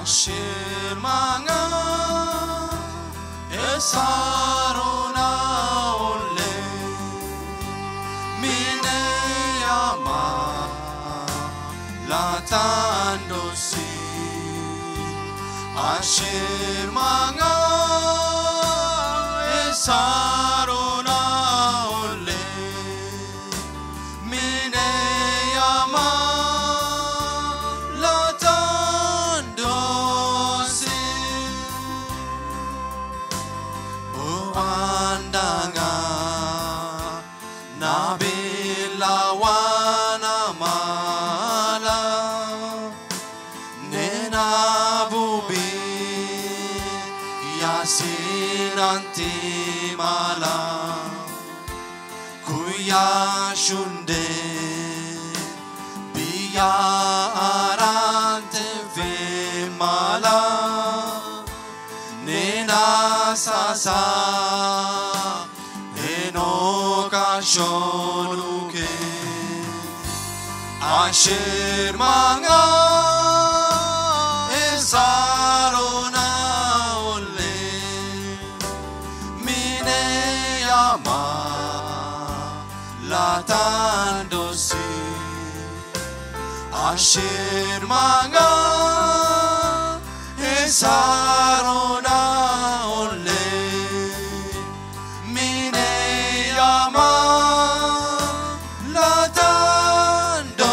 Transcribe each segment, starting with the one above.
Ashir manga esarona ole mine yama latandosi Ashir manga esarona ole mine yama Sinanti mala kuya shunde biya arante ve mala nena sasa enoka shonuke ashir manga esarona latandosi Ashir manga esarona ole mine yama latandosi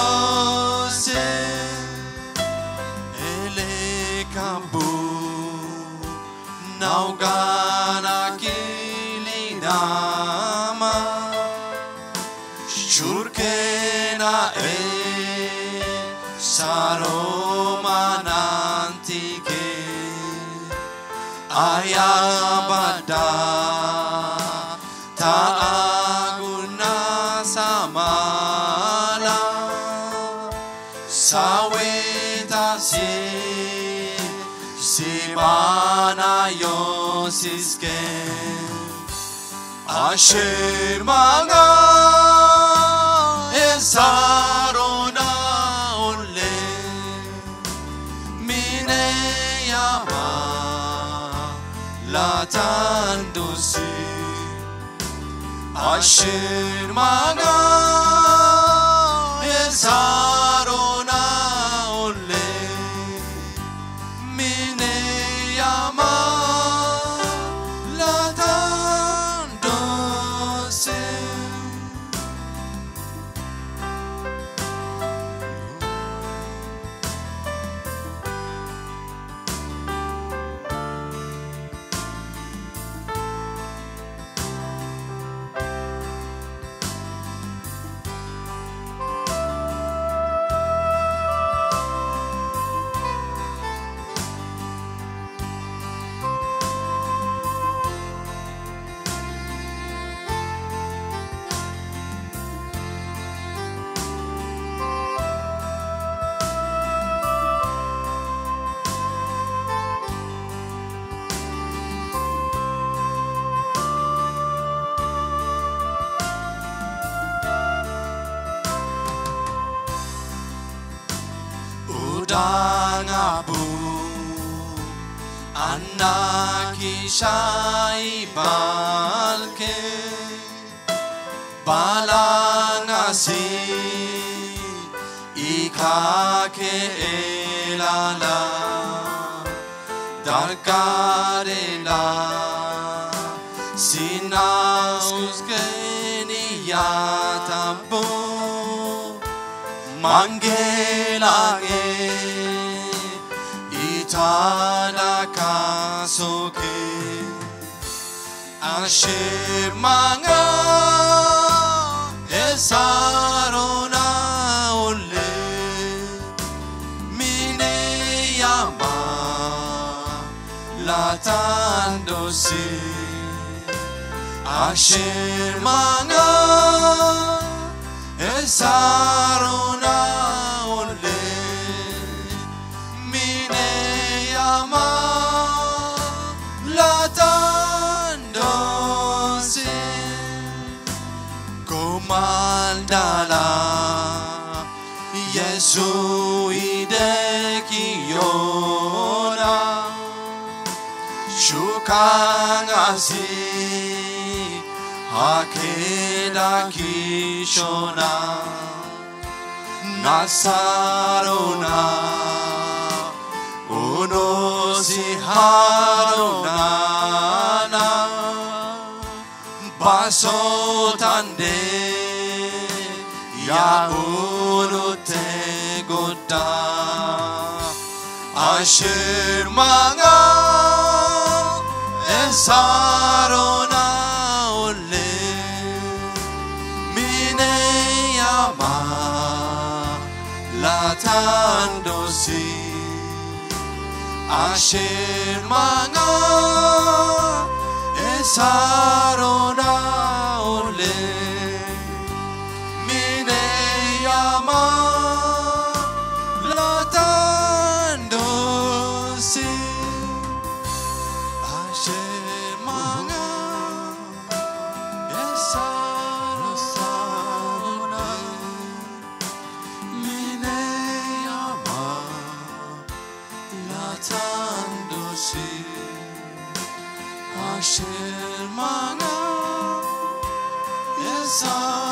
ele kambu naugana kilidama Shurkena saromanantike ayabada taaguna samala saweta simana yosiske Ashir manga Sarona ole mine yama latandosi Ashir manga sarona ole mine yama latandosi Dangabu Anaki Shai Balke Balangasi Ikake Elala Darkarela Sinausgeni Yatabu Mang 안개랑에 이 타락한 속에 실망한 애사로 나올래 미네야마 라탄도시 실망한 애사로 나올래 미네야마 라탄도시 고만다라 예수 이대기요라 슈강하시 아케다 기쇼나 나사로나 우노시 하로나나 바소탄데 야우루테고다 아실망아 에사로나 라탄도시 실망한 애사로 나올래 미네야마 라탄도시 실망한 애사로 라탄도시 실망한 애사